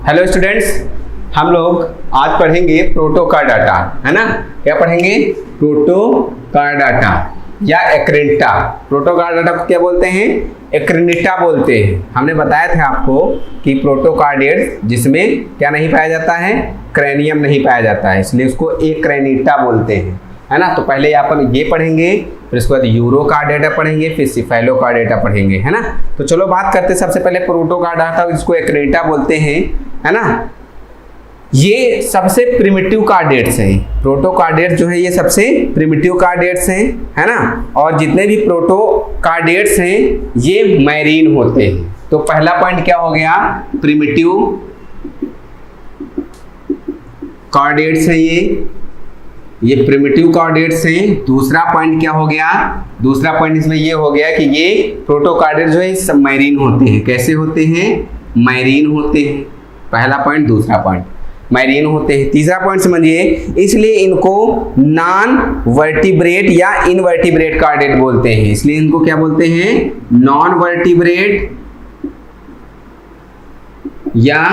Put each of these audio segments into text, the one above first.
Hello students, हम लोग आज पढ़ेंगे प्रोटोकार्डाटा, है ना। क्या पढ़ेंगे? प्रोटोकार्डाटा या एक्रिनिटा। प्रोटोकार्डाटा को क्या बोलते हैं? एक्रिनिटा बोलते हैं। हमने बताया था आपको कि प्रोटोकार्डियड्स जिसमें क्या नहीं पाया जाता है, क्रैनियम नहीं पाया जाता है, इसलिए उसको एक्रिनिटा बोलते हैं, है ना। तो पहले अपन ये पढ़ेंगे, फिर उसके बाद यूरोकार्डाटा पढ़ेंगे, फिर सिफेलोकार्डाटा पढ़ेंगे, है ना। तो चलो बात करते हैं सबसे पहले प्रोटोकार्डाटा, जिसको एक्रिनिटा बोलते हैं, है ना। ये सबसे प्रिमिटिव कार्डेट्स हैं। प्रोटोकार्डेट्स जो है ये सबसे प्रिमिटिव कार्डेट्स हैं, है ना। और जितने भी प्रोटोकार्डेट्स हैं ये मैरीन होते हैं। तो पहला पॉइंट क्या हो गया? प्रिमिटिव कार्डेट्स हैं ये प्रिमिटिव कार्डेट्स हैं। दूसरा पॉइंट क्या हो गया? दूसरा पॉइंट इसमें ये हो गया कि ये प्रोटोकार्डेट्स जो है सब मैरीन होते हैं। कैसे होते हैं? मैरीन होते हैं। पहला पॉइंट। दूसरा पॉइंट मैरीन होते हैं। तीसरा पॉइंट समझिए, इसलिए इनको नॉन वर्टिब्रेट या इनवर्टिब्रेट कार्डेट बोलते हैं। इसलिए इनको क्या बोलते हैं? नॉन वर्टिब्रेट या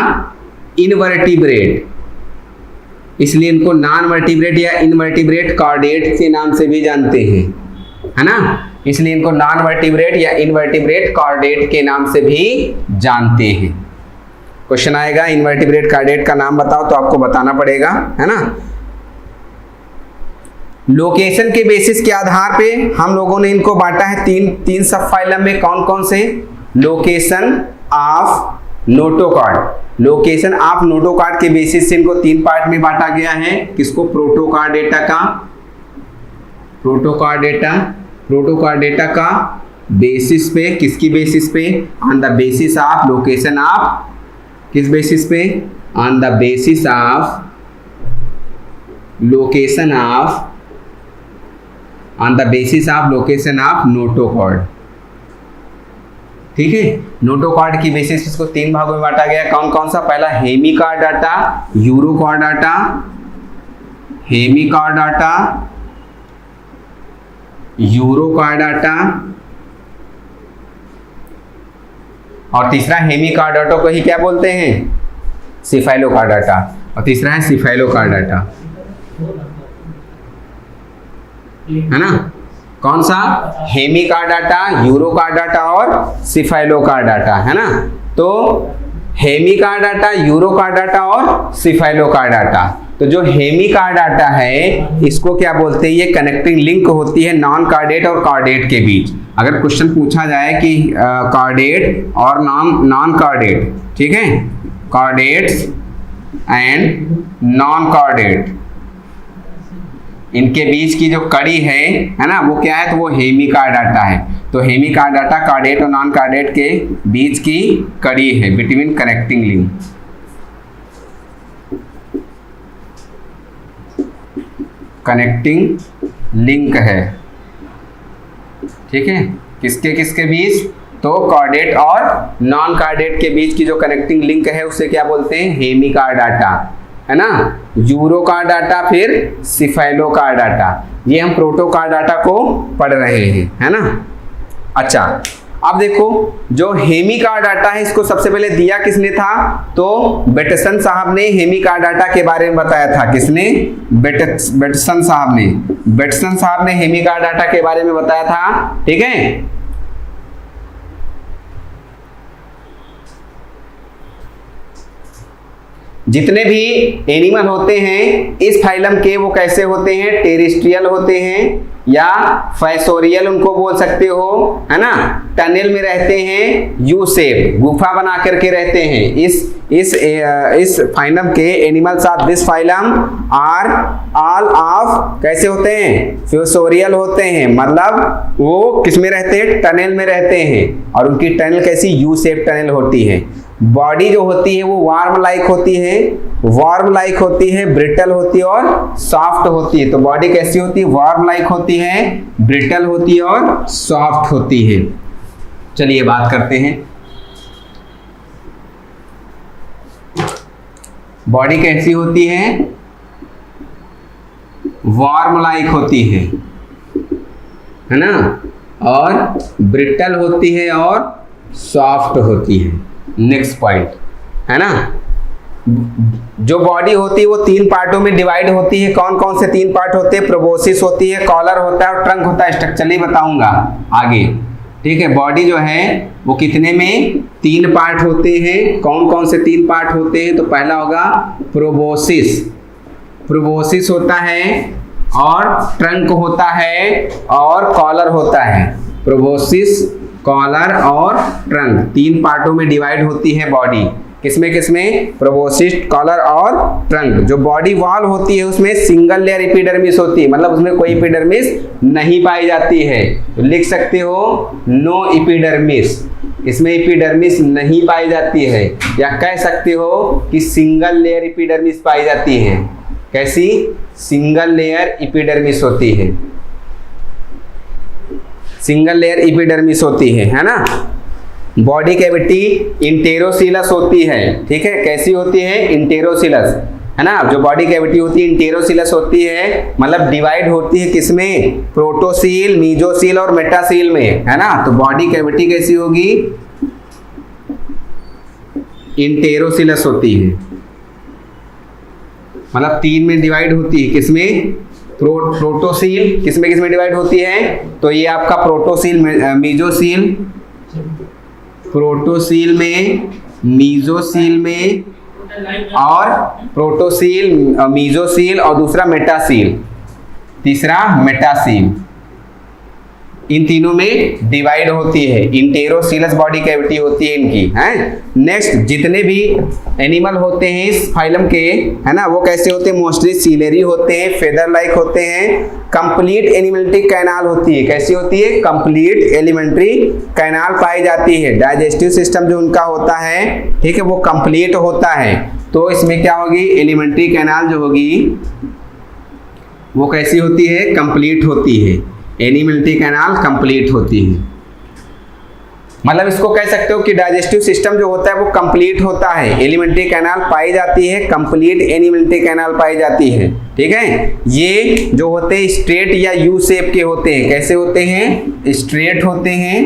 इनवर्टिब्रेट। इसलिए इनको नॉन वर्टिब्रेट या इनवर्टिब्रेट कार्डेट के नाम से भी जानते हैं, है ना। इसलिए इनको नॉन वर्टिब्रेट या इनवर्टिब्रेट कार्डेट के नाम से भी जानते हैं। क्वेश्चन आएगा इनवर्टिब्रेट कार्डेट का नाम बताओ, तो आपको बताना पड़ेगा, है ना। लोकेशन के बेसिस के आधार पे हम लोगों ने इनको बांटा है तीन सब फाइलम में। कौन कौन से? Location of notochord. Location of notochord के बेसिस से इनको तीन पार्ट में बांटा गया है। किसको? प्रोटोकार्डेटा का। प्रोटोकार्डेटा का बेसिस पे, किसकी बेसिस पे? On the basis of location of, किस बेसिस पे? On the basis of location of, on the basis of location of notochord. ठीक है, नोटोकार्ड की बेसिस इसको तीन भागों में बांटा गया। कौन कौन सा? पहला हेमिकार्डाटा, यूरोकार्डाटा, हेमिकार्डाटा, यूरोकार्डाटा, और तीसरा हेमिकार्डाटा को ही क्या बोलते हैं? सिफेलोकार्डाटा। और तीसरा है सिफेलोकार्डाटा, है ना। कौन सा? हेमिकार्डाटा, यूरोकार्डाटा और सिफेलोकार्डाटा, है ना। तो हेमिकार्डाटा, यूरोकार्डाटा और सिफेलोकार्डाटा। तो जो हेमिकार्डाटा है इसको क्या बोलते हैं? ये कनेक्टिंग लिंक होती है नॉन कार्डेट और कार्डेट के बीच। अगर क्वेश्चन पूछा जाए कि कार्डेट और नॉन कार्डेट, ठीक है, कार्डेट्स एंड नॉन कार्डेट, इनके बीच की जो कड़ी है ना, वो क्या है? तो वो हेमिकार्डाटा है। तो हेमिकार्डाटा कार्डेट और नॉन कार्डेट के बीच की कड़ी है, between connecting link. Connecting link है, ठीक है। किसके किसके बीच? तो कार्डेट और नॉन कार्डेट के बीच की जो कनेक्टिंग लिंक है उसे क्या बोलते हैं? हेमिकार्डाटा, है ना। यूरोकार्डाटा, फिर सिफेलोकार्डाटा। ये हम प्रोटोकार्डाटा को पढ़ रहे हैं, है ना। अच्छा, अब देखो जो हेमिकार्डाटा है इसको सबसे पहले दिया किसने था? तो बेटसन साहब ने हेमिकार्डाटा के बारे में बताया था। किसने? बेटसन साहब ने। बेटसन साहब ने हेमिकार्डाटा के बारे में बताया था, ठीक है। जितने भी एनिमल होते हैं इस फाइलम के, वो कैसे होते हैं? टेरेस्ट्रियल होते हैं या फैसोरियल उनको बोल सकते हो, है ना। टनल में रहते हैं, यू शेप, गुफा बना करके रहते हैं। इस फाइलम के animals of this phylum are all of कैसे होते हैं? फैसोरियल होते हैं। मतलब वो किस में रहते हैं? टनल में रहते हैं। और उनकी टनल कैसी? यू शेप टनल होती है। बॉडी जो होती है वो वार्म लाइक होती है, ब्रिटल होती है और सॉफ्ट होती है। तो बॉडी कैसी होती है? वार्म लाइक होती है, ब्रिटल होती है और सॉफ्ट होती है। चलिए बात करते हैं, बॉडी कैसी होती है? वार्म लाइक होती है ना, और ब्रिटल होती है और सॉफ्ट होती है। नेक्स्ट पॉइंट, है ना। जो बॉडी होती है वो 3 पार्टों में डिवाइड होती है। कौन कौन से 3 पार्ट होते हैं? प्रोबोसिस होती है, कॉलर होता है और ट्रंक होता है। स्ट्रक्चरली बताऊंगा आगे, ठीक है। बॉडी जो है वो कितने में? 3 पार्ट होते हैं। कौन कौन से 3 पार्ट होते हैं? तो पहला होगा प्रोबोसिस, प्रोबोसिस होता है, और ट्रंक होता है, और कॉलर होता है। प्रोबोसिस, कॉलर और ट्रंक 3 पार्टों में डिवाइड होती है बॉडी। किसमें किसमें? प्रोबोसिस, कॉलर और ट्रंक। जो बॉडी वॉल होती है उसमें सिंगल लेयर एपिडर्मिस होती है, मतलब उसमें कोई एपिडर्मिस नहीं पाई जाती है। तो लिख सकते हो नो एपिडर्मिस, इसमें एपिडर्मिस नहीं पाई जाती है। या कह सकते हो कि सिंगल लेयर एपिडर्मिस पाई जाती है। कैसी? सिंगल लेयर एपिडर्मिस होती है, सिंगल लेयर एपिडर्मिस होती है ना। बॉडी कैविटी इंटेरोसिलस होती है, ठीक है। कैसी होती है? इंटेरोसिलस, है ना। जो बॉडी कैविटी होती है इंटेरोसिलस होती है, मतलब डिवाइड होती है किसमें? प्रोटोसील, मीजोसील और मेटासील में, है ना। तो बॉडी कैविटी कैसी होगी? इंटेरोसिलस होती है, मतलब 3 में डिवाइड होती है। किसमें? प्रोटोसील। किसमें किसमें डिवाइड होती है? तो ये आपका प्रोटोसील, मीजोसील, प्रोटोसील में, मीजोसील में, और प्रोटोसील, मीजोसील और दूसरा मेटासील, तीसरा मेटासील। इन तीनों में डिवाइड होती है। इंटेरोसिलस बॉडी कैविटी होती है इनकी, हैं। नेक्स्ट, जितने भी एनिमल होते हैं इस फाइलम के, है ना, वो कैसे होते हैं? मोस्टली सीलरी होते हैं, फेदर लाइक होते हैं। कंप्लीट एलिमेंट्री कैनाल होती है। कैसी होती है? कंप्लीट एलिमेंट्री कैनाल पाई जाती है। डाइजेस्टिव सिस्टम जो उनका होता है, ठीक है, वो कंप्लीट होता है। तो इसमें क्या होगी? एलिमेंट्री कैनाल जो होगी वो कैसी होती है? कंप्लीट होती है। एलिमेंट्री कैनाल कंप्लीट होती है, मतलब इसको कह सकते हो कि डाइजेस्टिव सिस्टम जो होता है वो कंप्लीट होता है। एलिमेंट्री कैनाल पाई जाती है, कंप्लीट एलिमेंट्री कैनाल पाई जाती है, ठीक है। ये जो होते हैं स्ट्रेट या यू शेप के होते हैं। कैसे होते हैं? स्ट्रेट होते हैं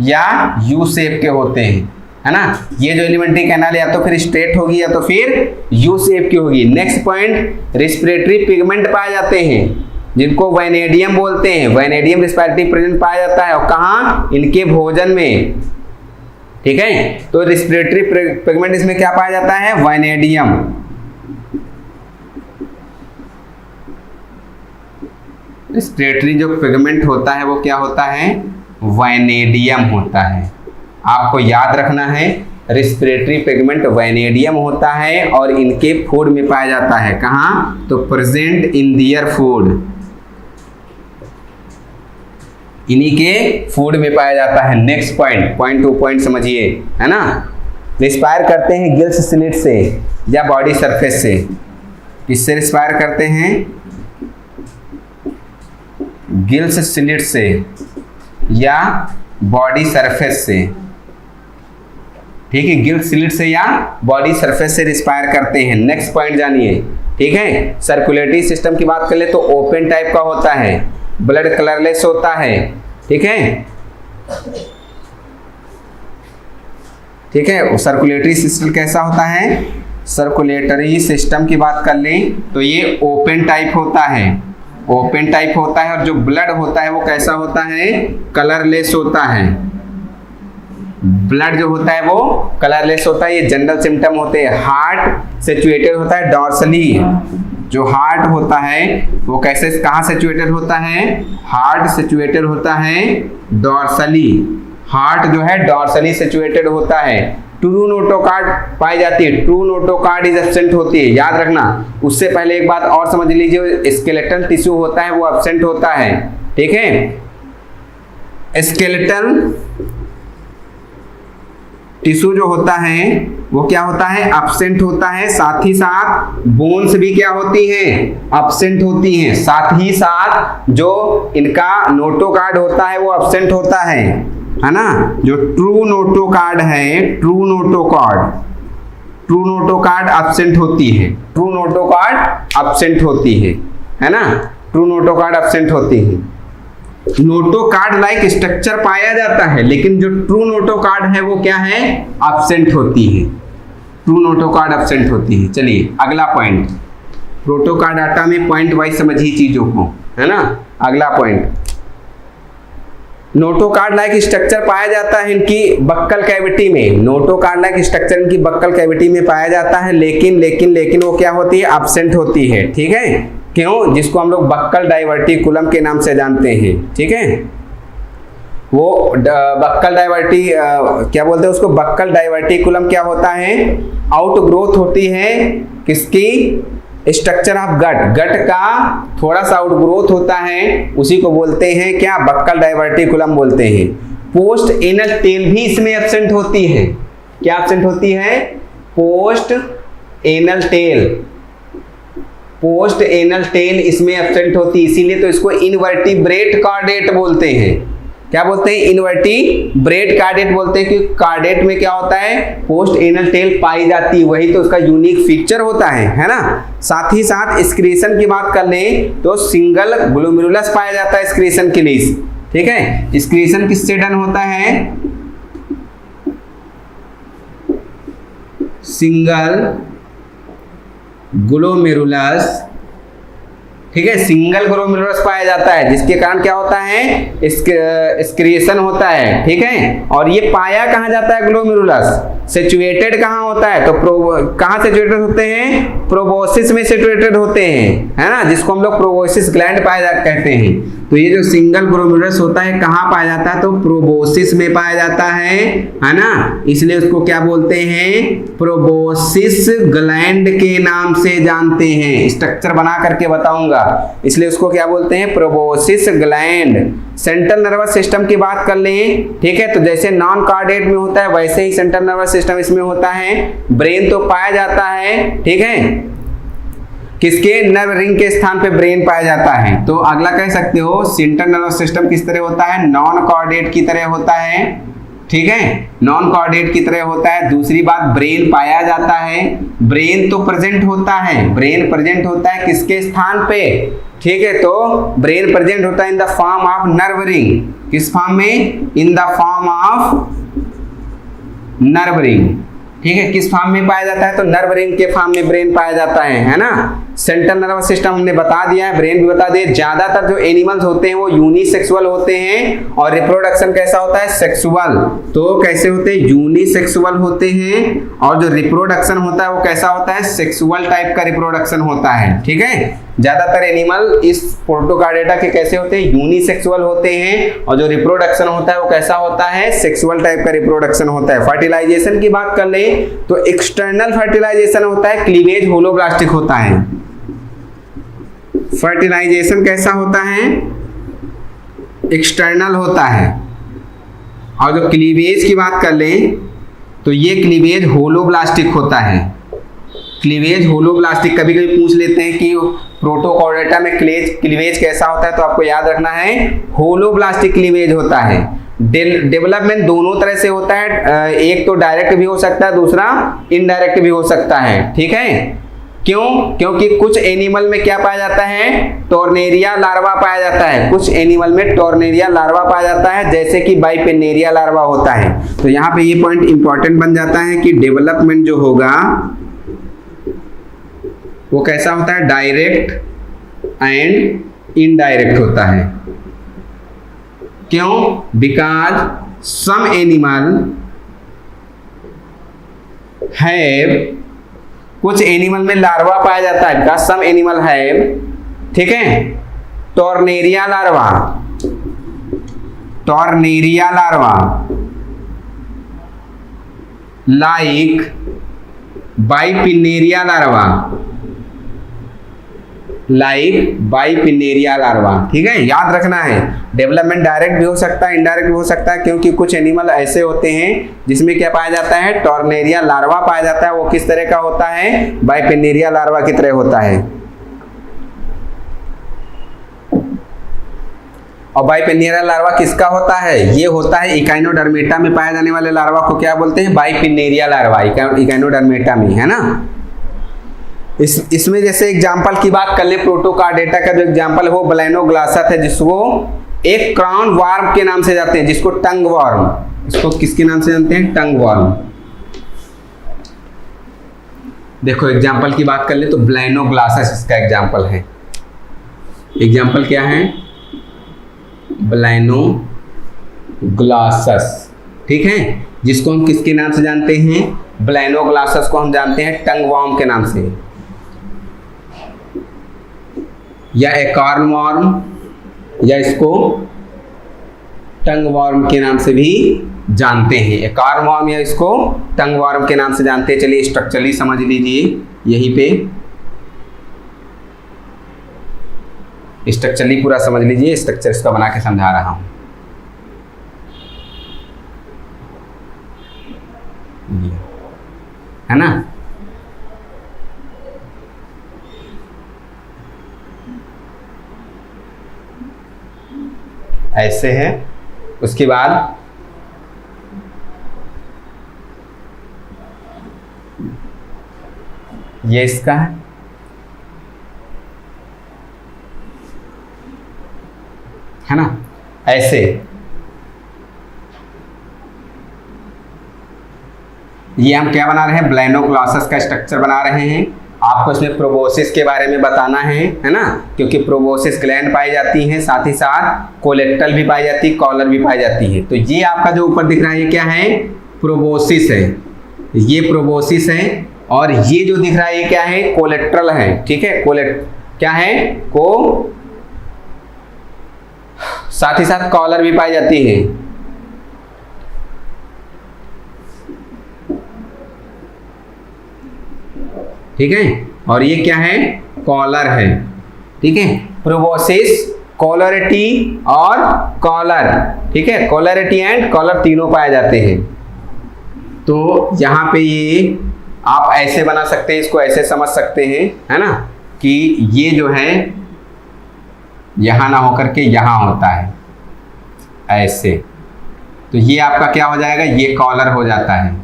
या यू शेप के होते हैं, है ना। ये जो एलिमेंट्री कैनाल या तो फिर स्ट्रेट होगी या तो फिर यू शेप की होगी। नेक्स्ट पॉइंट, रिस्पिरेटरी पिगमेंट पाए जाते हैं जिनको वैनेडियम बोलते हैं। वैनेडियम रिस्पिरेटरी पिगमेंट पाया जाता है, और कहाँ? इनके भोजन में, ठीक है। तो रिस्पिरेटरी पिगमेंट इसमें क्या पाया जाता है? वैनेडियम। रिस्पिरेटरी जो पिगमेंट होता है वो क्या होता है? वैनेडियम होता है। आपको याद रखना है, रिस्पिरेटरी पिगमेंट वैनेडियम होता है और इनके फूड में पाया जाता है। कहाँ? तो प्रेजेंट इन दियर फूड, इन्हीं के फूड में पाया जाता है। नेक्स्ट पॉइंट, पॉइंट 2 पॉइंट समझिए, है ना। रिस्पायर करते हैं गिल्स स्लिट से या बॉडी सरफेस से। किससे रिस्पायर करते हैं? गिल्स स्लिट से या बॉडी सरफेस से, ठीक है। गिल्स स्लिट से या बॉडी सरफेस से रिस्पायर करते हैं। नेक्स्ट पॉइंट जानिए, ठीक है। सर्कुलेटरी सिस्टम की बात कर ले तो ओपन टाइप का होता है, ब्लड कलरलेस होता है, ठीक है, ठीक है। सर्कुलेटरी सिस्टम कैसा होता है? सर्कुलेटरी सिस्टम की बात कर लें तो ये ओपन टाइप होता है, ओपन टाइप होता है। और जो ब्लड होता है वो कैसा होता है? कलरलेस होता है। ब्लड जो होता है वो कलरलेस होता है। ये जनरल सिम्टम होते हैं। हार्ट सिचुएटेड होता है डॉर्सली। जो हार्ट होता है वो कैसे, कहाँ सिचुएटेड होता है? हार्ट सिचुएटेड होता है डॉर्सली। हार्ट जो है डॉर्सली सिचुएटेड होता है। ट्रू नोटोकार्ड पाई जाती है, ट्रू नोटोकार्ड इज एब्सेंट होती है, याद रखना। उससे पहले एक बात और समझ लीजिए, स्केलेटल टिश्यू होता है वो एब्सेंट होता है, ठीक है। स्केलेटल टिश्यू जो होता है वो क्या होता है? एब्सेंट होता है। साथ ही साथ बोन्स भी क्या होती हैं? एब्सेंट होती हैं। साथ ही साथ जो इनका नोटोकार्ड होता है वो एब्सेंट होता है ना। जो ट्रू नोटोकार्ड है, ट्रू नोटोकार्ड एब्सेंट होती है, ट्रू नोटोकार्ड एब्सेंट होती है ना। ट्रू नोटोकार्ड एब्सेंट होती है। नोटोकार्ड लाइक स्ट्रक्चर पाया जाता है, लेकिन जो ट्रू नोटोकार्ड है वो क्या है? एब्सेंट होती है। ट्रू नोटोकार्ड एब्सेंट होती है। चलिए अगला पॉइंट, प्रोटोकार्ड डाटा में पॉइंट वाइज समझिए चीजों को, है ना। अगला पॉइंट, नोटोकार्ड लाइक स्ट्रक्चर पाया जाता है इनकी बक्कल कैविटी में। नोटोकार्ड लाइक स्ट्रक्चर इनकी बक्कल कैविटी में पाया जाता है, लेकिन वो क्या होती है, एब्सेंट होती है। ठीक है, क्यों, जिसको हम लोग बक्कल डाइवर्टिकुलम के नाम से जानते हैं। ठीक है, वो बक्कल क्या बोलते हैं उसको, बक्कल डाइवर्टिकुलम क्या होता है, आउटग्रोथ होती है किसकी, स्ट्रक्चर ऑफ गट का थोड़ा सा आउटग्रोथ होता है, उसी को बोलते हैं क्या, बक्कल डाइवर्टिकुलम बोलते हैं। पोस्ट एनल टेल भी इसमें एब्सेंट होती है। क्या एब्सेंट होती है, post anal tail. Post anal tail इसमें एब्सेंट होती है, इसीलिए तो इसको इनवर्टिब्रेट कार्डेट बोलते हैं। क्या बोलते हैं, इनवर्टिब्रेट कार्डेट बोलते हैं, क्योंकि कार्डेट में क्या होता है, पोस्ट एनल टेल पाई जाती है, वही तो उसका यूनिक फीचर होता है ना। साथ ही साथ एक्सक्रीशन की बात कर लें तो सिंगल ग्लोमेरुलस पाया जाता है एक्सक्रीशन के लिए। ठीक है, एक्सक्रीशन किससे डन होता है, सिंगल ग्लोमेरुलस। ठीक है, सिंगल ग्लोमेरुलस पाया जाता है, जिसके कारण क्या होता है, एक्सक्रीशन होता है। ठीक है, और ये पाया कहाँ जाता है, ग्लोमेरुलस सिचुएटेड कहाँ होता है, तो कहाँ सिचुएटेड होते हैं, प्रोबोसिस में सिचुएटेड होते हैं, है ना, जिसको हम लोग प्रोबोसिस ग्लैंड कहते हैं। तो ये जो सिंगल ग्लोमेरुलस होता है कहाँ पाया जाता है, तो प्रोबोसिस में पाया जाता है ना, इसलिए उसको क्या बोलते हैं, प्रोबोसिस ग्लैंड के नाम से जानते हैं। स्ट्रक्चर बना करके बताऊंगा, इसलिए उसको क्या बोलते हैं, proboscis gland. Central nervous system की बात कर लें, ठीक है, तो जैसे नॉन कार्डेट में होता है वैसे ही सेंट्रल नर्वस सिस्टम इसमें होता है। ब्रेन तो पाया जाता है, ठीक है, किसके, नर्व रिंग के स्थान पे ब्रेन पाया जाता है। तो अगला कह सकते हो सेंट्रल नर्वस सिस्टम किस तरह होता है, नॉन कार्डेट की तरह होता है। ठीक है, नॉन कार्डेट की तरह होता है। दूसरी बात, ब्रेन पाया जाता है, ब्रेन तो प्रेजेंट होता है, ब्रेन प्रेजेंट होता है किसके स्थान पे, ठीक है, तो ब्रेन प्रेजेंट होता है in the form of nerve ring. किस फॉर्म में, in the form of nerve ring. ठीक है, किस फॉर्म में पाया जाता है, तो नर्व रिंग के फॉर्म में ब्रेन पाया जाता है ना। सेंट्रल नर्वस सिस्टम हमने बता दिया है, ब्रेन भी बता दिया। ज्यादातर जो एनिमल्स होते हैं वो यूनिसेक्सुअल होते हैं, और रिप्रोडक्शन कैसा होता है, सेक्सुअल। तो कैसे होते हैं, यूनिसेक्सुअल होते हैं, और जो रिप्रोडक्शन होता है वो कैसा होता है, सेक्सुअल टाइप का रिप्रोडक्शन होता है। ठीक है, ज्यादातर एनिमल इस प्रोटोकार्डेटा के कैसे होते हैं, यूनिसेक्सुअल होते हैं, और जो रिप्रोडक्शन होता है वो कैसा होता है, सेक्सुअल टाइप का रिप्रोडक्शन होता है। फर्टिलाइजेशन की बात कर लें तो एक्सटर्नल फर्टिलाइजेशन होता है, क्लीवेज होलोब्लास्टिक होता है। फर्टिलाइजेशन कैसा होता है, एक्सटर्नल होता है। और जो क्लीवेज की बात कर लें तो ये क्लीवेज होलोब्लास्टिक होता है। क्लीवेज होलोब्लास्टिक, कभी कभी पूछ लेते हैं कि प्रोटोकार्डेटा में क्लीवेज कैसा होता है, तो आपको याद रखना है होलोब्लास्टिक क्लीवेज होता है। डेवलपमेंट दोनों तरह से होता है, एक तो डायरेक्ट भी हो सकता है, दूसरा इनडायरेक्ट भी हो सकता है। ठीक है, क्यों, क्योंकि कुछ एनिमल में क्या पाया जाता है, टॉर्नेरिया लार्वा पाया जाता है, कुछ एनिमल में टॉर्नेरिया लार्वा पाया जाता है, जैसे कि बाइपेनेरिया लार्वा होता है। तो यहाँ पे ये पॉइंट इंपॉर्टेंट बन जाता है कि डेवलपमेंट जो होगा वो कैसा होता है, डायरेक्ट एंड इनडायरेक्ट होता है। क्यों, बिकॉज सम एनिमल हैव, कुछ एनिमल में लार्वा पाया जाता है, बिकॉज सम एनिमल हैव, ठीक है, tornaria larva, tornaria larva like bipinnaria larva, like bipinnaria larva. ठीक है, याद रखना है, डेवलपमेंट डायरेक्ट भी हो सकता है, इनडायरेक्ट भी हो सकता है, क्योंकि कुछ एनिमल ऐसे होते हैं जिसमें क्या पाया जाता है, टॉर्नेरिया लार्वा पाया जाता है। वो किस तरह का होता है, बाइपिनेरिया लार्वा की तरह होता है। और बाइपिनेरिया लार्वा किसका होता है, ये होता है इकाइनोडर्मेटा में पाए जाने वाले लार्वा को क्या बोलते हैं, बाइपिनेरिया लार्वा, इकाइनोडर्मेटा में, है ना। इसमें जैसे एग्जाम्पल की बात कर ले, प्रोटोकार्डेटा का जो एग्जाम्पल है वो ब्लैनोग्लासस है, जिसको एक क्राउन वार्म के नाम से जाते हैं, जिसको टंग वार्म, इसको किसके नाम से जानते हैं, टंग वार्म। देखो एग्जाम्पल की बात कर ले तो ब्लाइनोग्लासेस इसका एग्जाम्पल है। एग्जाम्पल क्या है? ब्लाइनोग्लासेस, ठीक है, जिसको हम किसके नाम से जानते हैं? ब्लाइनोग्लासेस को हम जानते हैं टंग वॉर्म के नाम से, या एकॉर्न वॉर्म, या इसको टंग वॉर्म के नाम से भी जानते हैं। एकॉर्न वॉर्म या इसको टंग वॉर्म के नाम से जानते हैं। चलिए स्ट्रक्चरली समझ लीजिए, यहीं पे स्ट्रक्चरली पूरा समझ लीजिए। स्ट्रक्चर इसका बना के समझा रहा हूं, है ना। ऐसे है, उसके बाद ये इसका है ना, ऐसे। ये हम क्या बना रहे हैं? ब्लाइनोग्लासेस का स्ट्रक्चर बना रहे हैं। आपको इसमें प्रोबोसिस के बारे में बताना है ना, क्योंकि प्रोबोसिस ग्लैंड पाई जाती हैं, साथ ही साथ कोलेक्टल भी पाई जाती है, कॉलर भी पाई जाती है। तो ये आपका जो ऊपर दिख रहा है ये क्या है? प्रोबोसिस है, ये प्रोबोसिस है। और ये जो दिख रहा है ये क्या है? कोलेट्रल है, ठीक है। क्या है? साथ ही साथ कॉलर भी पाई जाती है। ठीक है, और ये क्या है? कॉलर है, ठीक है। प्रोबोसिस, कॉलरिटी और कॉलर, ठीक है। कॉलरिटी एंड कॉलर तीनों पाए जाते हैं। तो यहाँ पे ये आप ऐसे बना सकते हैं, इसको ऐसे समझ सकते हैं, है ना, कि ये जो है यहाँ ना होकर के यहाँ होता है, ऐसे। तो ये आपका क्या हो जाएगा? ये कॉलर हो जाता है।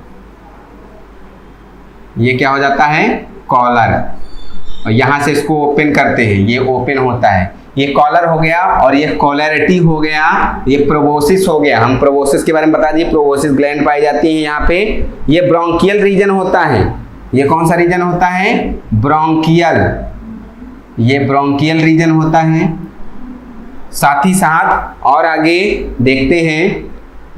ये क्या हो जाता है? कॉलर। और यहाँ से इसको ओपन करते हैं, ये ओपन होता है। ये कॉलर हो गया, और ये कॉलरिटी हो गया, ये प्रोबोसिस हो गया। हम प्रोबोसिस के बारे में बता दिए, प्रोबोसिस ग्लैंड पाई जाती है यहाँ पे। ये ब्रोंकियल रीजन होता है। ये कौन सा रीजन होता है? ब्रोंकियल। ये ब्रोंकियल रीजन होता है। साथ ही साथ और आगे देखते हैं,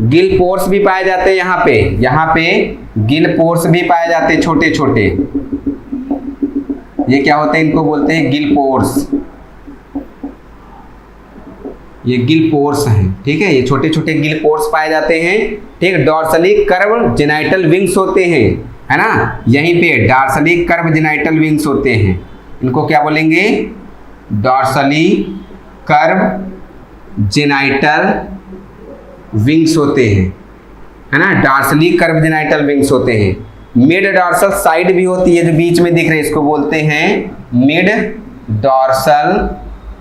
गिल पोर्स भी पाए जाते हैं यहाँ पे गिल पोर्स भी पाए जाते हैं, छोटे छोटे। ये क्या होते हैं? इनको बोलते हैं गिल पोर्स। ये गिल पोर्स हैं, ठीक है। ये छोटे छोटे गिल पोर्स पाए जाते हैं, ठीक। डॉर्सली कर्व जेनाइटल विंग्स होते हैं, है ना। यहीं पे डॉर्सली कर्व जेनाइटल विंग्स होते हैं। इनको क्या बोलेंगे? डॉर्सली कर्व जेनाइटल विंग्स होते हैं, है ना। डॉर्सली कर्व जेनाइटल विंग्स होते हैं। मिड डॉर्सल साइड भी होती है, जो बीच में दिख रहे हैं, इसको बोलते हैं मिड डॉर्सल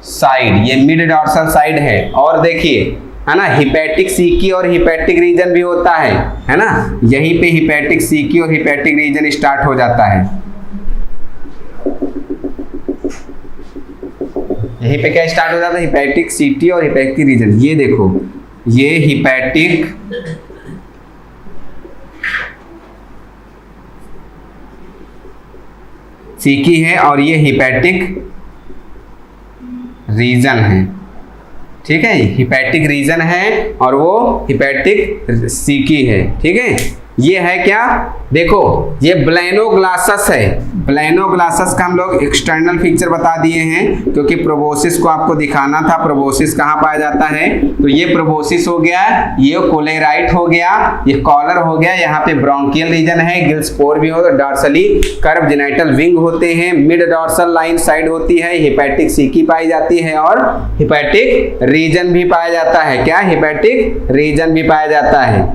साइड। ये मिड डॉर्सल साइड है। और देखिए, है ना, हिपैटिक सीकी और हिपैटिक रीजन भी होता है ना। यहीं पे हिपैटिक सीकी और हिपैटिक रीजन स्टार्ट हो जाता है। यहीं पे क्या स्टार्ट हो जाता है? हिपैटिक सीटी और हिपैटिक रीजन। ये देखो, ये हिपैटिक सीकी है और ये हिपैटिक रीजन है, ठीक है। हिपैटिक रीजन है और वो हिपैटिक सीकी है, ठीक है। ये है क्या? देखो, ये ब्लाइनोग्लासेस है। ब्लाइनोग्लासेस का हम लोग एक्सटर्नल फीचर बता दिए हैं, क्योंकि प्रोबोसिस को आपको दिखाना था। प्रोबोसिस कहाँ पाया जाता है? तो ये प्रोबोसिस हो गया, ये कोलेराइट हो गया, ये कॉलर हो गया। यहाँ पे ब्रोंकियल रीजन है, गिल स्पोर भी हो, डॉर्सली कर्व जेनाइटल विंग होते हैं, मिड डॉर्सल लाइन साइड होती है, हिपैटिक सीकी पाई जाती है और हिपैटिक रीजन भी पाया जाता है। क्या? हिपैटिक रीजन भी पाया जाता है।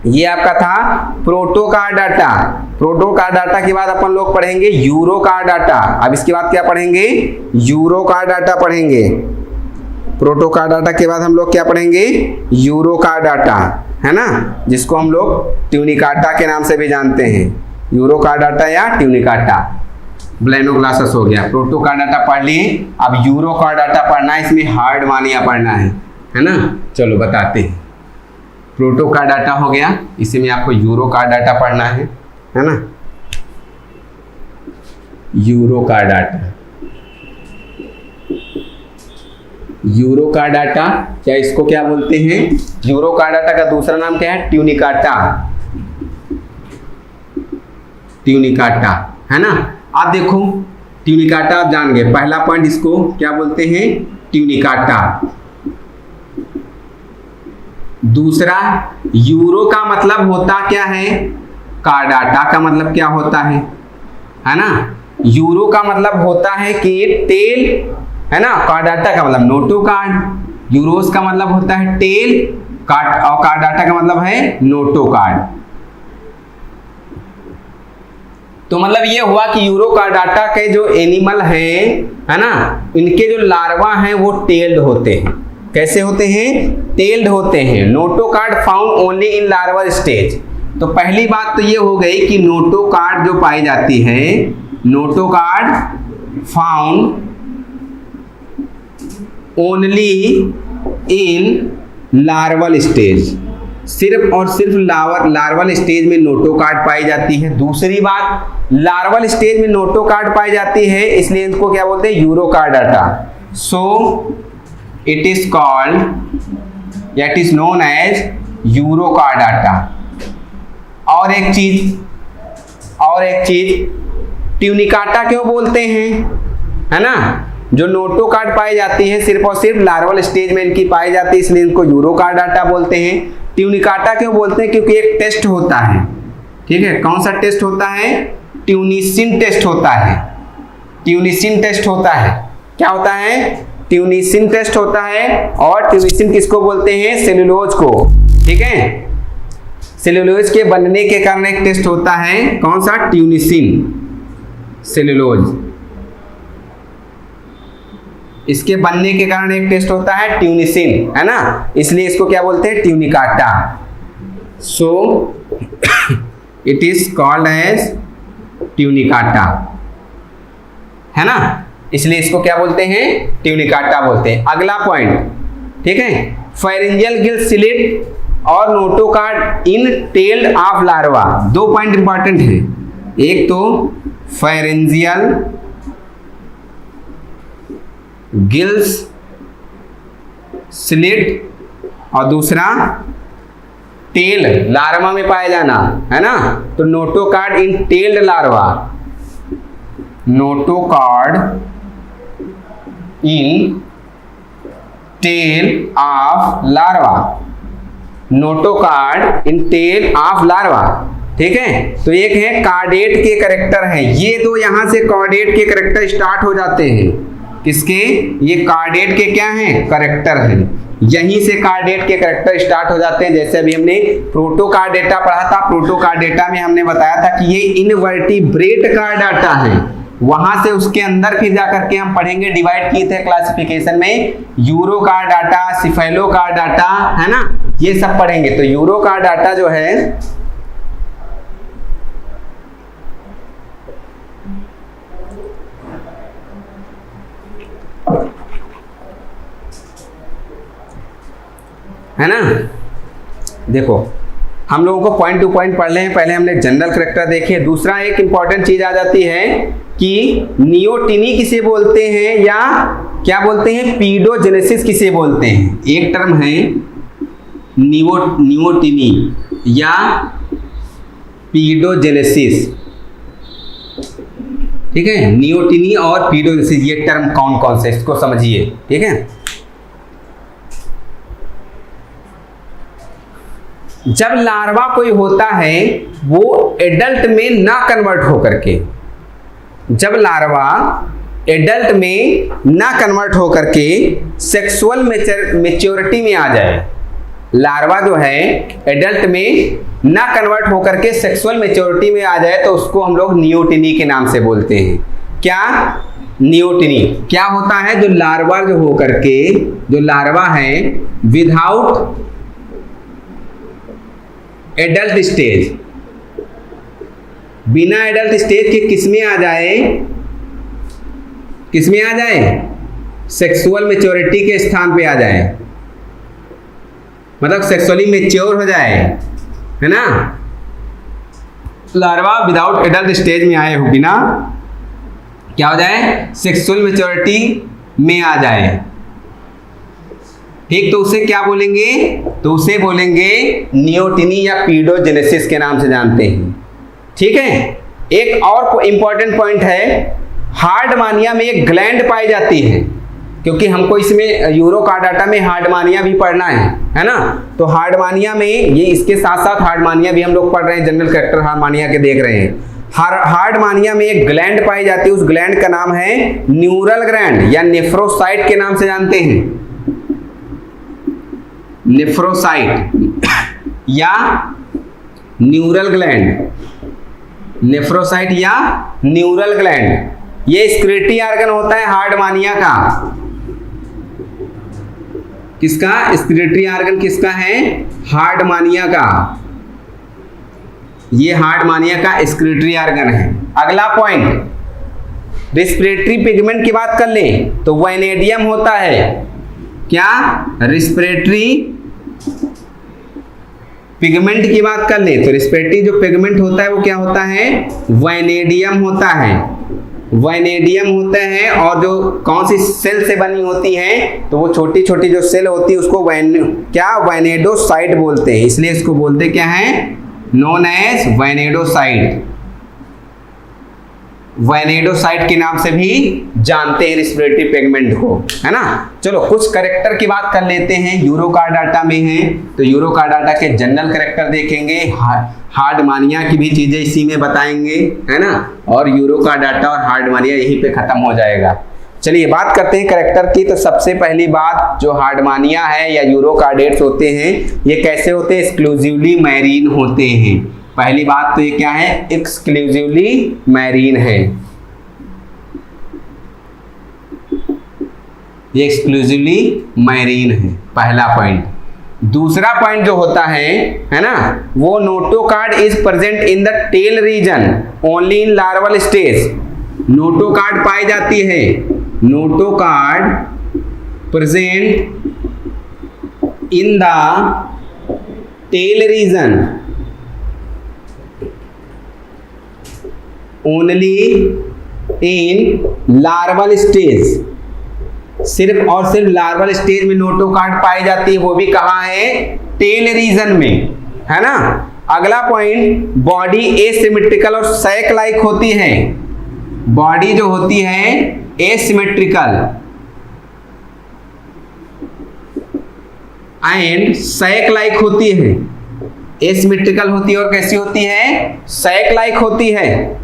ये आपका था प्रोटोकार्डाटा। प्रोटोकार्डाटा के बाद अपन लोग पढ़ेंगे यूरोकार्डाटा। अब इसके बाद क्या पढ़ेंगे? यूरोकार्डाटा पढ़ेंगे। प्रोटोकार्डाटा के बाद हम लोग क्या पढ़ेंगे? यूरोकार्डाटा, है ना, जिसको हम लोग ट्यूनिकाटा के नाम से भी जानते हैं। यूरोकार्डाटा या ट्यूनिकाटा। ब्लाइनोग्लासेस हो गया, प्रोटोकार्डाटा पढ़ लिए। अब यूरोकार्डाटा पढ़ना है, इसमें हार्ड मानिया पढ़ना है ना। चलो बताते हैं। प्रोटोकार्डाटा हो गया, इसी में आपको यूरोकार्डाटा पढ़ना है ना। यूरोकार्डाटा। यूरोकार्डाटा, क्या इसको क्या बोलते हैं? यूरोकार्डाटा का दूसरा नाम क्या है? ट्यूनिकाटा। ट्यूनिकाटा, है ना। आप देखो ट्यूनिकाटा आप जान गए, पहला पॉइंट, इसको क्या बोलते हैं? ट्यूनिकाटा। दूसरा, यूरो का मतलब होता क्या है? कार्डाटा का मतलब क्या होता है ना। यूरो का मतलब होता है कि टेल, है ना। कार्डाटा का मतलब नोटो कार्ड। यूरोस का मतलब होता है टेल कार्ड, और कार्डाटा का मतलब है नोटो कार्ड। तो मतलब ये हुआ कि यूरोकार्डाटा के जो एनिमल हैं, है ना, इनके जो लार्वा हैं वो टेल्ड होते हैं। कैसे होते हैं? टेल्ड होते हैं। Notochord found only in larval stage. तो पहली बात तो ये हो गई कि नोटोकार्ड जो पाई जाती है, notochord found only in larval stage. सिर्फ और सिर्फ लार्वल स्टेज में नोटोकार्ड पाई जाती है। दूसरी बात, लार्वल स्टेज में नोटोकार्ड पाई जाती है, इसलिए इनको क्या बोलते हैं? यूरोकार्डाटा। सो इट इज कॉल्ड, या इट इज नोन एज यूरोकार्डाटा। और एक चीज ट्यूनिकाटा क्यों बोलते हैं, है ना। जो नोटोकार्ड पाई जाती है सिर्फ और सिर्फ लार्वल स्टेज में इनकी पाई जाती है, इसलिए इनको यूरोकार्डाटा बोलते हैं। ट्यूनिकाटा क्यों बोलते हैं? क्योंकि एक टेस्ट होता है, ठीक है। कौन सा टेस्ट होता है? ट्यूनिसिन टेस्ट होता है। ट्यूनिसिन टेस्ट होता है। क्या होता है? ट्यूनिसिन टेस्ट होता है। और ट्यूनिसिन किसको बोलते हैं? सेलुलोज को, ठीक है। सेलुलोज के बनने के कारण एक टेस्ट होता है, कौन सा? ट्यूनिसिन, सेलुलोज। इसके बनने के कारण एक टेस्ट होता है ट्यूनिसिन, है ना, इसलिए इसको क्या बोलते हैं? Tunicata. So it is called as Tunicata, है ना, इसलिए इसको क्या बोलते हैं? ट्यूनिकाटा बोलते हैं। अगला पॉइंट, ठीक है, फेरेंजियल गिल स्लिट और notochord in tailed of larva. दो पॉइंट इंपॉर्टेंट है, एक तो फेरेंजियल गिल्स स्लिट और दूसरा टेल लार्वा में पाया जाना, है ना। तो notochord in tailed larva, notochord in tail of larva, notochord in tail of larva, ठीक है। तो एक है कार्डेट के कैरेक्टर हैं, ये दो यहां से कार्डेट के कैरेक्टर स्टार्ट हो जाते हैं। किसके? ये कार्डेट के क्या हैं? कैरेक्टर हैं। यहीं से कार्डेट के कैरेक्टर स्टार्ट हो जाते हैं। जैसे अभी हमने प्रोटोकार्डेटा पढ़ा था, प्रोटोकार्डेटा में हमने बताया था कि ये इनवर्टिब्रेट कार्डाटा है। वहां से उसके अंदर फिर जाकर के हम पढ़ेंगे, डिवाइड किए थे क्लासिफिकेशन में, यूरोकार्डाटा, सिफेलोकार्डाटा, है ना, ये सब पढ़ेंगे। तो यूरोकार्डाटा जो है ना, देखो हम लोगों को पॉइंट टू पॉइंट पढ़ लें। पहले हमने जनरल कैरेक्टर देखे। दूसरा एक इंपॉर्टेंट चीज आ जाती है कि नियोटिनी किसे बोलते हैं, या क्या बोलते हैं? पीडोजेनेसिस किसे बोलते हैं। एक टर्म है नियोटिनी या पीडोजेनेसिस, ठीक है। नियोटिनी और पीडोजेनेसिस, ये टर्म कौन कौन से, इसको समझिए, ठीक है। जब लार्वा कोई होता है वो एडल्ट में ना कन्वर्ट होकर के, जब लार्वा एडल्ट में ना कन्वर्ट होकर के सेक्सुअल मेच्योरिटी में आ जाए, लार्वा जो है एडल्ट में ना कन्वर्ट होकर के सेक्सुअल मेच्योरिटी में आ जाए, तो उसको हम लोग नियोटिनी के नाम से बोलते हैं। क्या? नियोटिनी। क्या होता है? जो लार्वा जो होकर के, जो लार्वा है विदाउट एडल्ट स्टेज, बिना एडल्ट स्टेज के किसमें आ जाए? किसमें आ जाए? सेक्सुअल मेच्योरिटी के स्थान पे आ जाए, मतलब सेक्सुअली मेच्योर हो जाए, है ना। लार्वा विदाउट एडल्ट स्टेज में आए हो, बिना क्या हो जाए, सेक्सुअल मैच्योरिटी में आ जाए। ठीक, तो उसे क्या बोलेंगे, तो उसे बोलेंगे नियोटिनी या पीडोजेनेसिस के नाम से जानते हैं। ठीक है, एक और इंपॉर्टेंट पॉइंट है, हार्डमानिया में एक ग्लैंड पाई जाती है, क्योंकि हमको इसमें यूरोकार्डाटा में हार्डमानिया भी पढ़ना है ना। तो हार्डमानिया में ये इसके साथ साथ हार्डमानिया भी हम लोग पढ़ रहे हैं, जनरल कैरेक्टर हार्डमानिया के देख रहे हैं। हार्डमानिया में एक ग्लैंड पाई जाती है, उस ग्लैंड का नाम है न्यूरल ग्लैंड या नेफ्रोसाइट के नाम से जानते हैं। नेफ्रोसाइट या न्यूरल ग्लैंड, नेफ्रोसाइट या न्यूरल ग्लैंड, ये स्क्रीटरी ऑर्गन होता है हार्डमानिया का। किसका स्क्रीटरी ऑर्गन किसका है, हार्डमानिया का। ये हार्डमानिया का स्क्रीटरी ऑर्गन है। अगला पॉइंट, रिस्पिरेटरी पिगमेंट की बात कर लें तो वैनेडियम होता है। क्या, रिस्पिरेटरी पिगमेंट की बात कर ले तो रिस्पिरेटरी जो पिगमेंट होता है वो क्या होता है, वैनेडियम होता है। वैनेडियम होते हैं, और जो कौन सी सेल से बनी होती हैं, तो वो छोटी छोटी जो सेल होती है उसको वैनेडोसाइट बोलते हैं, इसलिए इसको बोलते क्या है, नोन एज वैनेडोसाइट। वैनेडोसाइट के नाम से भी जानते हैं रिस्पिरेटरी पिगमेंट को, है ना। चलो कुछ कैरेक्टर की बात कर लेते हैं, यूरोकार्डाटा में है तो यूरोकार्डाटा के जनरल कैरेक्टर देखेंगे, हार्डमानिया की भी चीजें इसी में बताएंगे, है ना। और यूरोकार्डाटा और हार्डमानिया यहीं पे खत्म हो जाएगा। चलिए बात करते हैं कैरेक्टर की। तो सबसे पहली बात, जो हार्डमानिया है या यूरोकार्डेट्स होते हैं, ये कैसे होते हैं, एक्सक्लूसिवली मैरीन होते हैं। पहली बात तो ये क्या है, एक्सक्लूसिवली मैरीन है, ये एक्सक्लूसिवली मैरीन है, पहला पॉइंट। दूसरा पॉइंट जो होता है ना, वो notochord is present in the tail region only in larval stage. Notochord पाई जाती है, notochord present in the tail region only in larval stage. सिर्फ और सिर्फ लार्वल स्टेज में नोटोकार्ड पाई जाती है, वो भी कहाँ है, टेल रीजन में, है ना। अगला पॉइंट, बॉडी एसिमेट्रिकल और सैक लाइक होती है। बॉडी जो होती है एसिमेट्रिकल एंड सैक लाइक होती है। एसिमेट्रिकल होती है और कैसी होती है, सैक लाइक होती है।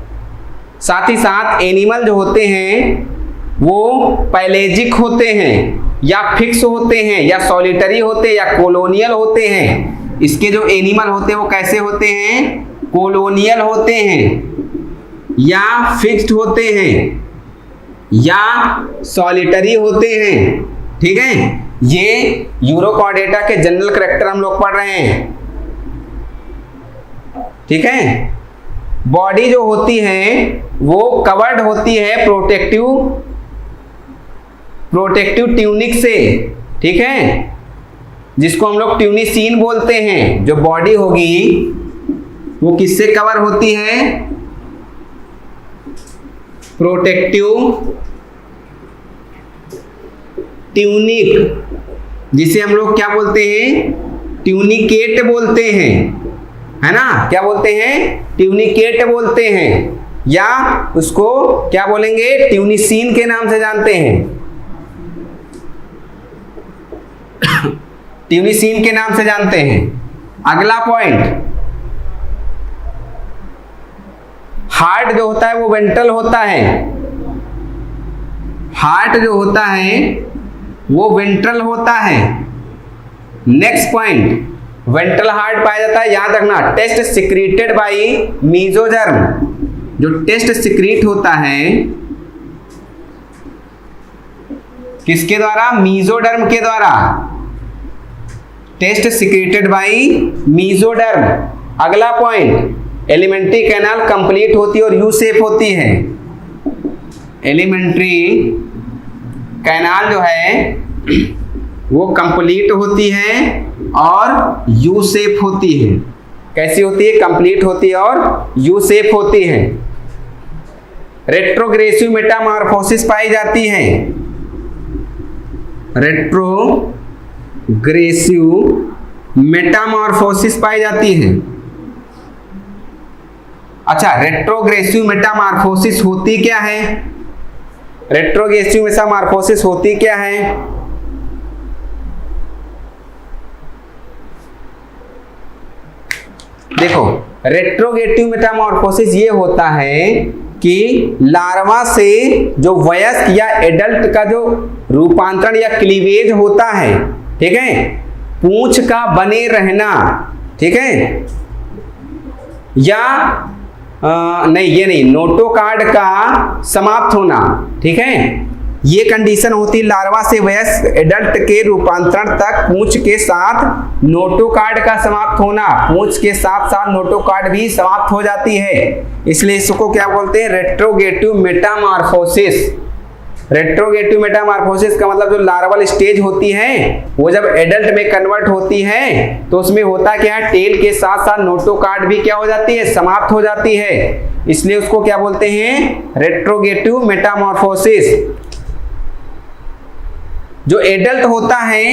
साथ ही साथ एनिमल जो होते हैं वो पैलेजिक होते हैं या फिक्स होते हैं या सॉलिटरी होते हैं या कॉलोनियल होते हैं। इसके जो एनिमल होते हैं वो कैसे होते हैं, कॉलोनियल होते हैं या फिक्स्ड होते हैं या सॉलिटरी होते हैं। ठीक है, ये यूरोकार्डेटा के जनरल कैरेक्टर हम लोग पढ़ रहे हैं। ठीक है, बॉडी जो होती है वो कवर्ड होती है प्रोटेक्टिव ट्यूनिक से। ठीक है, जिसको हम लोग ट्यूनिसीन बोलते हैं। जो बॉडी होगी वो किससे कवर होती है, प्रोटेक्टिव ट्यूनिक, जिसे हम लोग क्या बोलते हैं, ट्यूनिकेट बोलते हैं, है ना। क्या बोलते हैं, ट्यूनिकेट बोलते हैं, या उसको क्या बोलेंगे, ट्यूनिसीन के नाम से जानते हैं। ट्यूनिसीन के नाम से जानते हैं। अगला पॉइंट, हार्ट जो होता है वो वेंट्रल होता है। हार्ट जो होता है वो वेंट्रल होता है। नेक्स्ट पॉइंट, वेंट्रल हार्ट पाया जाता है, याद रखना, टेस्ट सिक्रीटेड बाय मीजोडर्म। जो टेस्ट सिक्रीट होता है किसके द्वारा, मीजोडर्म के द्वारा। Test secreted by mesoderm. अगला पॉइंट, एलिमेंट्री कैनाल कंप्लीट होती है और यू शेप होती है। एलिमेंट्री कैनाल जो है वो कंप्लीट होती है और यू शेप होती है। कैसी होती है, कंप्लीट होती है और यू शेप होती है। रेट्रोग्रेसिव मेटामॉर्फोसिस पाई जाती है, रेट्रोग्रेसिव मेटामॉर्फोसिस पाई जाती है। अच्छा, रेट्रोग्रेसिव मेटामॉर्फोसिस होती क्या है? रेट्रोग्रेसिव मेटामॉर्फोसिस होती क्या है? देखो, रेट्रोग्रेसिव मेटामॉर्फोसिस ये होता है कि लार्वा से जो वयस्क या एडल्ट का जो रूपांतरण या क्लीवेज होता है, ठीक है, पूंछ का बने रहना, ठीक है, या नहीं, ये नहीं, नोटोकार्ड का समाप्त होना, ठीक है, ये कंडीशन होती है लार्वा से वयस्क एडल्ट के रूपांतरण तक पूंछ के साथ नोटोकार्ड का समाप्त होना, पूंछ के साथ साथ नोटोकार्ड भी समाप्त हो जाती है, इसलिए इसको क्या बोलते हैं? Retrogressive Metamorphosis. रेट्रोग्रेसिव मेटामॉर्फोसिस का मतलब जो लार्वल स्टेज होती है वो जब एडल्ट में कन्वर्ट होती है तो उसमें होता क्या है, टेल के साथ साथ नोटोकार्ड भी क्या हो जाती है? समाप्त हो जाती है, इसलिए उसको क्या बोलते हैं? Retrogressive Metamorphosis. जो एडल्ट होता है,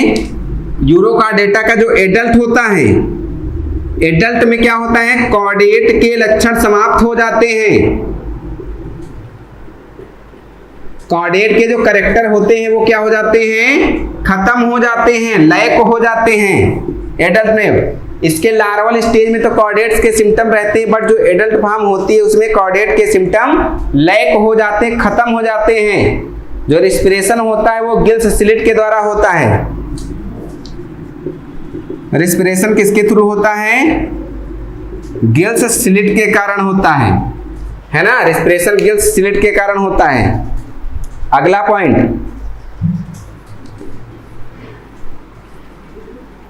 यूरोकार्डेटा का जो एडल्ट होता है, एडल्ट में क्या होता है? कॉर्डेट के लक्षण समाप्त हो जाते हैं, कॉर्डेट के जो कैरेक्टर होते हैं वो क्या हो जाते हैं? खत्म हो जाते हैं, लय हो जाते हैं एडल्ट में। इसके लार्वल स्टेज में तो कॉर्डेट्स के सिम्टम रहते हैं, बट जो एडल्ट फॉर्म होती है उसमें कॉर्डेट के सिम्टम लय हो जाते हैं, खत्म हो जाते हैं। जो रिस्पिरेशन होता है वो गिल्स स्लिट के द्वारा होता है। रिस्पिरेशन किसके थ्रू होता है? गिल्स स्लिट के कारण होता है ना? रिस्पिरेशन गिल्स स्लिट के कारण होता है। अगला पॉइंट,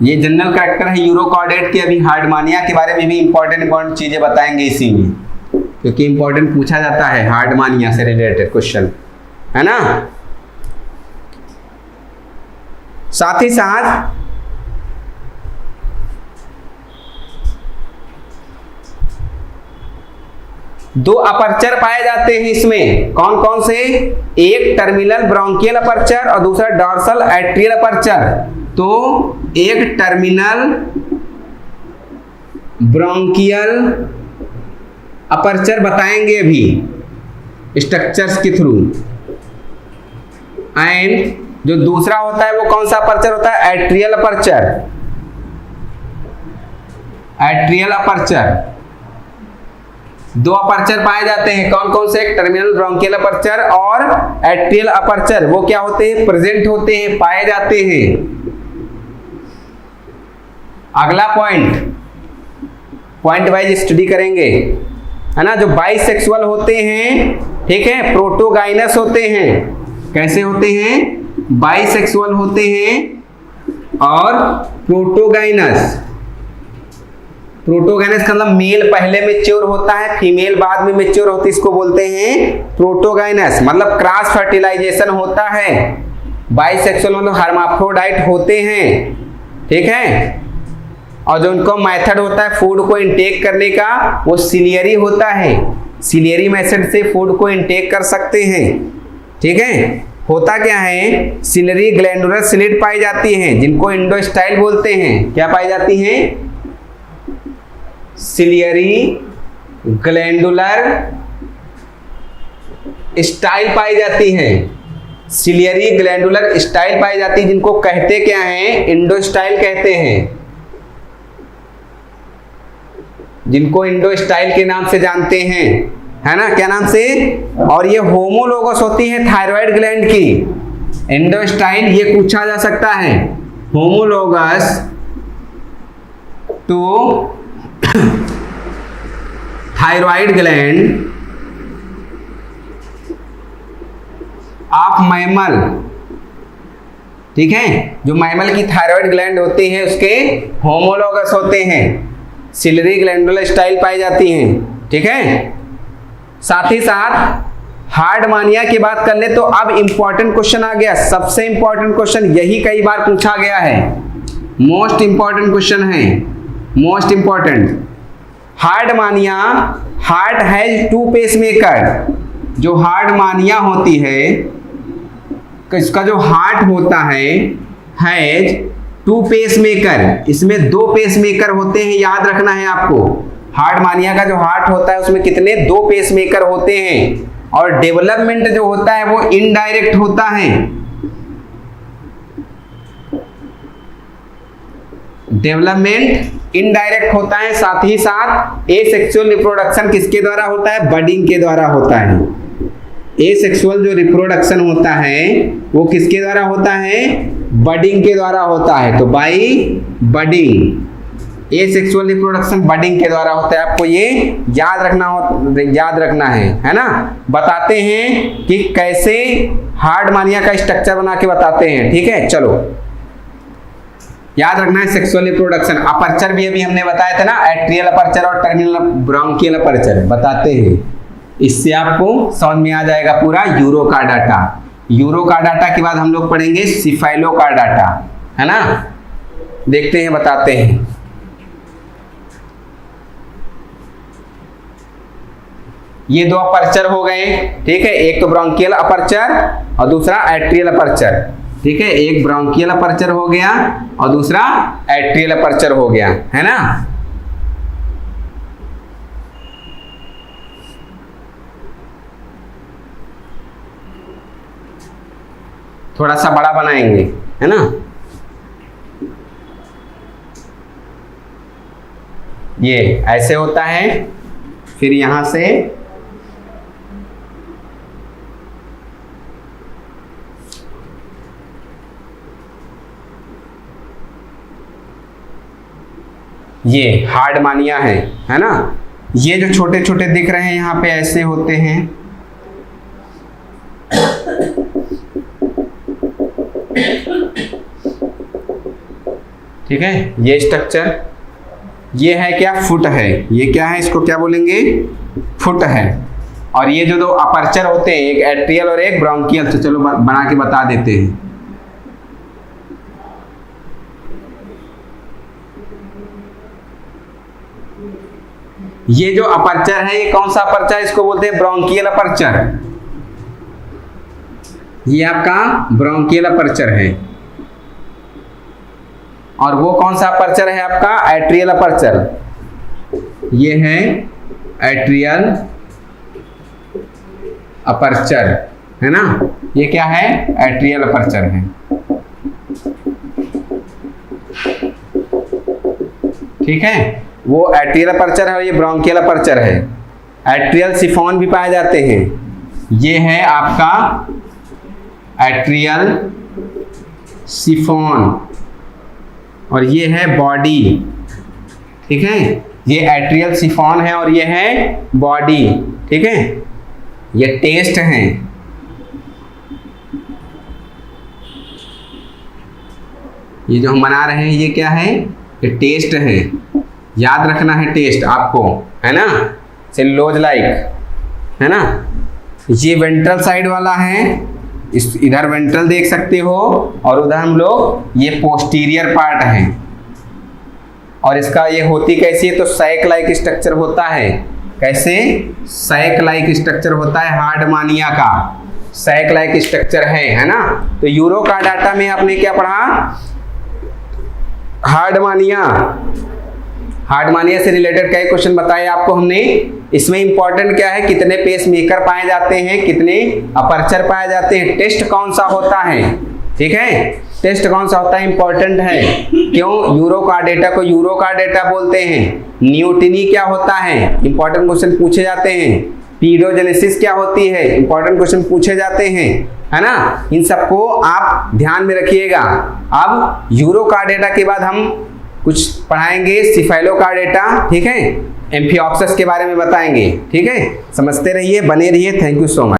ये जनरल कैरेक्टर है यूरोकॉर्डेट के। अभी हार्डमानिया के बारे में भी इंपॉर्टेंट चीजें बताएंगे इसी में, क्योंकि इंपॉर्टेंट पूछा जाता है हार्डमानिया से रिलेटेड क्वेश्चन, है ना? साथ ही साथ दो अपर्चर पाए जाते हैं इसमें। कौन कौन से? एक टर्मिनल ब्रोंकियल अपर्चर और दूसरा डॉर्सल एट्रियल अपर्चर। तो एक टर्मिनल ब्रोंकियल अपर्चर बताएंगे अभी स्ट्रक्चर्स के थ्रू, एंड जो दूसरा होता है वो कौन सा अपर्चर होता है? Atrial aperture. एट्रियल अपर्चर, दो अपर्चर पाए जाते हैं। कौन कौन से? टर्मिनल ब्रोंकियल अपर्चर और एट्रियल अपर्चर। वो क्या होते हैं? प्रेजेंट होते हैं, पाए जाते हैं। अगला पॉइंट वाइज स्टडी करेंगे, है ना? जो बाइसेक्सुअल होते हैं, ठीक है, प्रोटोगाइनस होते हैं। कैसे होते हैं? बाइसेक्सुअल होते हैं और प्रोटोगाइनस। प्रोटोगाइनस का मतलब मेल पहले मैच्योर होता है, फीमेल बाद में मैच्योर होती है, इसको बोलते हैं प्रोटोगाइनस। मतलब क्रॉस फर्टिलाइजेशन होता है। बाइसेक्सुअल मतलब हर्माफ्रोडाइट होते हैं, ठीक है। और जो उनको मेथड होता है फूड को इनटेक करने का, वो सिलियरी होता है। सिलियरी मेथड से फूड को इनटेक कर सकते हैं, ठीक है। होता क्या है? सिलियरी ग्लैंडुलर स्लिट पाई जाती हैं, जिनको इंडोस्टाइल बोलते हैं। क्या पाई जाती हैं? सिलियरी ग्लैंडुलर स्टाइल पाई जाती है। सिलियरी ग्लैंडुलर स्टाइल पाई जाती है, जिनको कहते क्या हैं? इंडोस्टाइल कहते हैं, जिनको इंडोस्टाइल के नाम से जानते हैं, है ना? क्या नाम से? और ये होमोलोगस होती है थायराइड ग्लैंड की। इंडोस्टाइल ये पूछा जा सकता है, homologous to thyroid gland of mammal, ठीक है। जो मैमल की थायराइड ग्लैंड होती है उसके होमोलोगस होते हैं, सिलियरी ग्लैंडुलर स्टाइल पाई जाती हैं, ठीक है। साथ ही साथ हार्डमानिया की बात कर ले तो अब इंपॉर्टेंट क्वेश्चन आ गया, सबसे इंपॉर्टेंट क्वेश्चन, यही कई बार पूछा गया है, मोस्ट इंपॉर्टेंट क्वेश्चन है, मोस्ट इंपॉर्टेंट। हार्डमानिया, हार्ट हैज टू पेसमेकर, जो हार्डमानिया होती है, इसका जो हार्ट होता हैज 2 पेसमेकर, इसमें 2 पेसमेकर होते हैं, याद रखना है आपको। हार्डमानिया का जो हार्ट होता है उसमें कितने 2 पेसमेकर होते हैं, और डेवलपमेंट जो होता है वो इनडायरेक्ट होता है। डेवलपमेंट इनडायरेक्ट होता है, साथ ही साथ एसेक्सुअल रिप्रोडक्शन किसके द्वारा होता है, बडिंग के द्वारा होता है। एसेक्सुअल जो रिप्रोडक्शन होता है वो किसके द्वारा होता है, बडिंग के द्वारा होता है। तो by budding, asexual reproduction budding के द्वारा होता है। आपको ये याद रखना है ना। बताते हैं कि कैसे हार्डमानिया का स्ट्रक्चर बना के बताते हैं, ठीक है। चलो याद रखना है सेक्सुअल रिप्रोडक्शन। अपर्चर भी अभी हमने बताया था ना, एट्रियल अपर्चर और टर्मिनल ब्रोंकियल अपर्चर बताते हैं। इससे आपको समझ में आ जाएगा पूरा यूरोकार्डाटा। यूरोकार्डाटा के बाद हम लोग पढ़ेंगे सिफाइलोकार्डाटा, है ना। देखते हैं, बताते हैं। ये 2 अपर्चर हो गए, ठीक है। एक तो ब्रोंकियल अपर्चर और दूसरा एट्रियल अपर्चर, ठीक है। एक ब्रोंकियल अपर्चर हो गया और दूसरा एट्रियल अपर्चर हो गया, है ना। थोड़ा सा बड़ा बनाएंगे, है ना। ये ऐसे होता है, फिर यहां से ये हार्डमानिया है ना। ये जो छोटे छोटे दिख रहे हैं यहाँ पे ऐसे होते हैं, ठीक है। ये स्ट्रक्चर, ये है क्या, फुट है। ये क्या है, इसको क्या बोलेंगे, फुट है। और ये जो 2 अपर्चर होते हैं, एक एट्रियल और एक ब्रोंकियल, तो चलो बना के बता देते हैं। ये जो अपर्चर है, ये कौन सा अपर्चर, इसको बोलते हैं ब्रोंकियल अपर्चर। ये आपका ब्रोंकियल अपर्चर है। और वो कौन सा अपर्चर है आपका, एट्रियल अपर्चर। ये है एट्रियल अपर्चर, है ना। ये क्या है, एट्रियल अपर्चर है, ठीक है। वो एट्रियल अपर्चर है और ये ब्रोंकियल अपर्चर है। एट्रियल सिफॉन भी पाए जाते हैं। ये है आपका एट्रियल सिफॉन और ये है बॉडी, ठीक है। ये एट्रियल सिफॉन है और ये है बॉडी, ठीक है। ये टेस्ट है। ये जो हम बना रहे हैं ये क्या है, ये टेस्ट है। याद रखना है टेस्ट आपको, है ना। सेलुलोज लाइक, है ना। ये वेंट्रल साइड वाला है, इधर वेंट्रल देख सकते हो, और उधर हम लोग ये पोस्टीरियर पार्ट है। और इसका ये होती कैसी है, तो सैक लाइक स्ट्रक्चर होता है। कैसे, सैक लाइक स्ट्रक्चर होता है हार्डमानिया का, सैक लाइक स्ट्रक्चर है ना। तो यूरोकार्डाटा में आपने क्या पढ़ा, हार्डमानिया से रिलेटेड कई क्वेश्चन बताए आपको हमने। इसमें इंपॉर्टेंट क्या है, कितने पेस मेकर पाए जाते हैं, कितने अपर्चर पाए जाते हैं, टेस्ट कौन सा होता है, ठीक है। टेस्ट कौन सा होता है इंपॉर्टेंट है। क्यों यूरोकार्डाटा को यूरोकार्डाटा बोलते हैं। न्यूटिनी क्या होता है, इंपॉर्टेंट क्वेश्चन पूछे जाते हैं। पीडोजेनेसिस क्या होती है, इंपॉर्टेंट क्वेश्चन पूछे जाते हैं, है ना। इन सबको आप ध्यान में रखिएगा। अब यूरोकार्डाटा के बाद हम कुछ पढ़ाएंगे सिफाइलोकार्डाटा, ठीक है। एम्फिऑक्सस के बारे में बताएंगे, ठीक है। समझते रहिए, बने रहिए। Thank you so much.